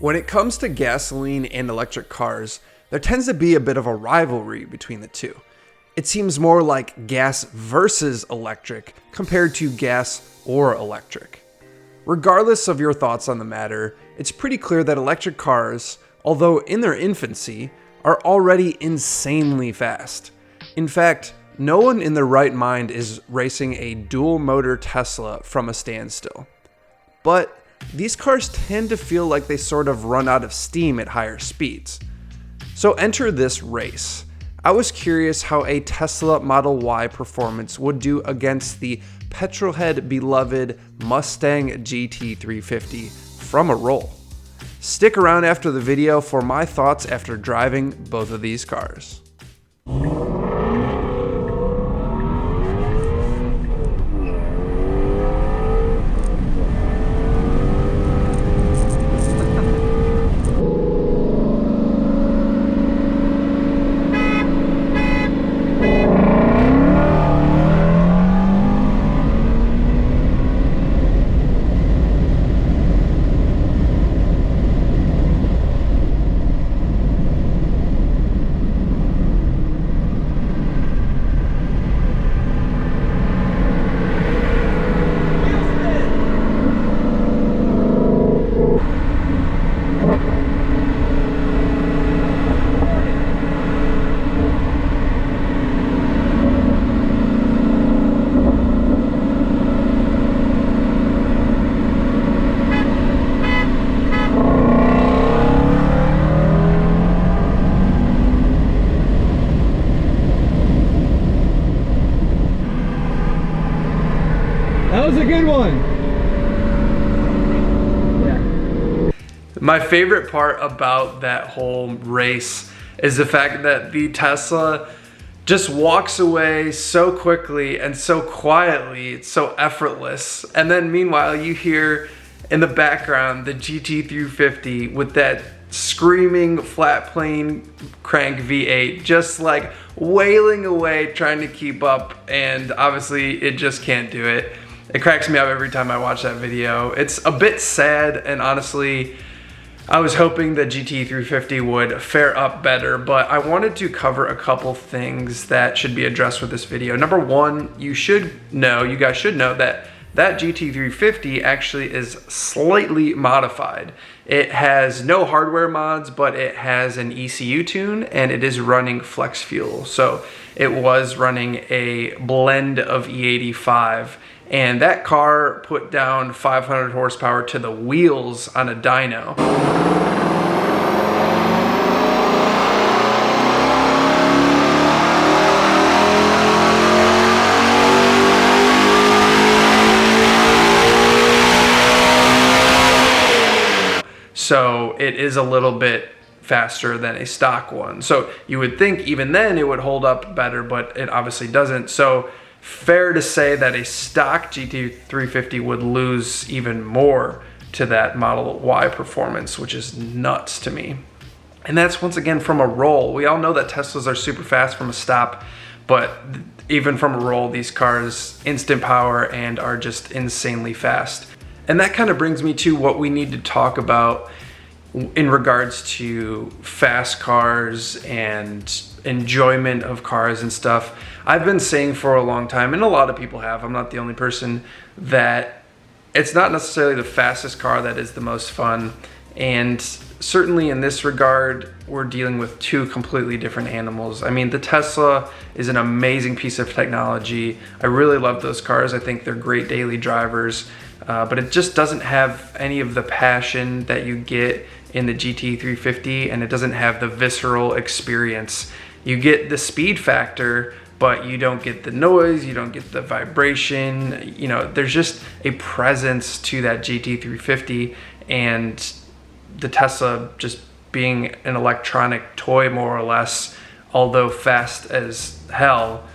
When it comes to gasoline and electric cars, there tends to be a bit of a rivalry between the two. It seems more like gas versus electric compared to gas or electric. Regardless of your thoughts on the matter, it's pretty clear that electric cars, although in their infancy, are already insanely fast. In fact, no one in their right mind is racing a dual motor Tesla from a standstill. But these cars tend to feel like they sort of run out of steam at higher speeds. So enter this race. I was curious how a Tesla Model Y performance would do against the petrolhead beloved Mustang GT350 from a roll. Stick around after the video for my thoughts after driving both of these cars. That was a good one. Yeah. My favorite part about that whole race is the fact that the Tesla just walks away so quickly and so quietly. It's so effortless. And then meanwhile, you hear in the background the GT350 with that screaming flat plane crank V8 just like wailing away trying to keep up, and obviously it just can't do it. It cracks me up every time I watch that video. It's a bit sad, and honestly, I was hoping the GT350 would fare up better, but I wanted to cover a couple things that should be addressed with this video. Number one, you guys should know that that GT350 actually is slightly modified. It has no hardware mods, but it has an ECU tune, and it is running flex fuel. So it was running a blend of E85. And that car put down 500 horsepower to the wheels on a dyno. So it is a little bit faster than a stock one. So you would think even then it would hold up better, but it obviously doesn't. So fair to say that a stock GT350 would lose even more to that Model Y performance, which is nuts to me. And that's once again from a roll. We all know that Teslas are super fast from a stop, but even from a roll, these cars instant power and are just insanely fast. And that kind of brings me to what we need to talk about in regards to fast cars and enjoyment of cars and stuff. I've been saying for a long time, and a lot of people have, I'm not the only person, that it's not necessarily the fastest car that is the most fun. And certainly in this regard, we're dealing with two completely different animals. I mean, the Tesla is an amazing piece of technology. I really love those cars. I think they're great daily drivers, but it just doesn't have any of the passion that you get in the GT350, and it doesn't have the visceral experience. You get the speed factor, but you don't get the noise, you don't get the vibration. You know, there's just a presence to that GT350, and the Tesla just being an electronic toy more or less, although fast as hell,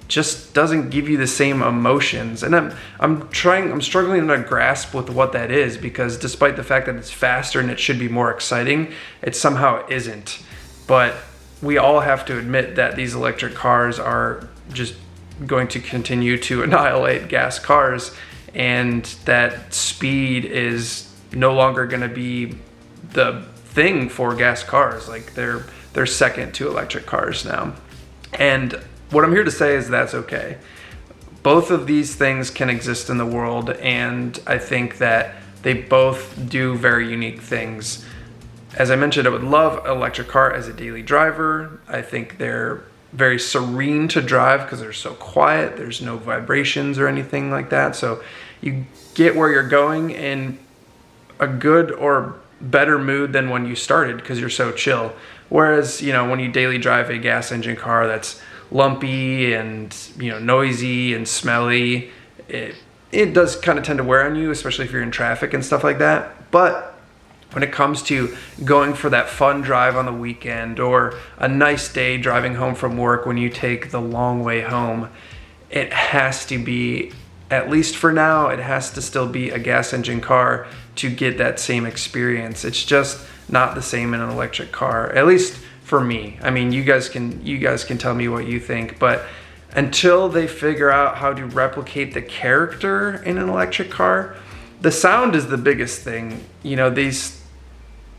just doesn't give you the same emotions. And I'm struggling to grasp with what that is, because despite the fact that it's faster and it should be more exciting, it somehow isn't. But we all have to admit that these electric cars are just going to continue to annihilate gas cars, and that speed is no longer going to be the thing for gas cars. Like they're second to electric cars now. And what I'm here to say is that's okay. Both of these things can exist in the world, and I think that they both do very unique things. As I mentioned, I would love an electric car as a daily driver. I think they're very serene to drive because they're so quiet. There's no vibrations or anything like that. So you get where you're going in a good or better mood than when you started because you're so chill. Whereas, you know, when you daily drive a gas engine car that's lumpy and, you know, noisy and smelly, it does kind of tend to wear on you, especially if you're in traffic and stuff like that. But when it comes to going for that fun drive on the weekend or a nice day driving home from work when you take the long way home, it has to be, at least for now, it has to still be a gas engine car to get that same experience. It's just not the same in an electric car, at least for me. I mean, you guys can tell me what you think, but until they figure out how to replicate the character in an electric car, the sound is the biggest thing. You know, these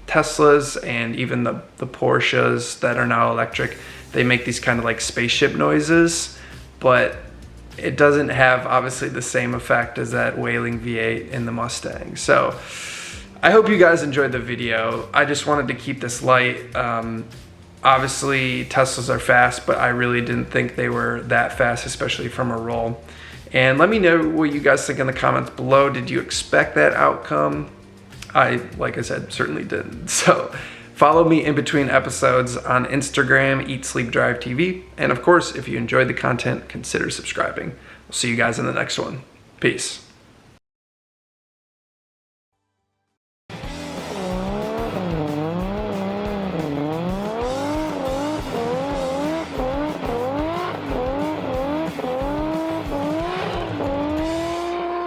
Teslas and even the Porsches that are now electric, they make these kind of like spaceship noises, but it doesn't have obviously the same effect as that wailing V8 in the Mustang. So I hope you guys enjoyed the video. I just wanted to keep this light. Obviously Teslas are fast, but I really didn't think they were that fast, especially from a roll. And let me know what you guys think in the comments below. Did you expect that outcome? Like I said, certainly didn't. So follow me in between episodes on Instagram, Eat, Sleep, Drive TV. And of course, if you enjoyed the content, consider subscribing. We'll see you guys in the next one. Peace.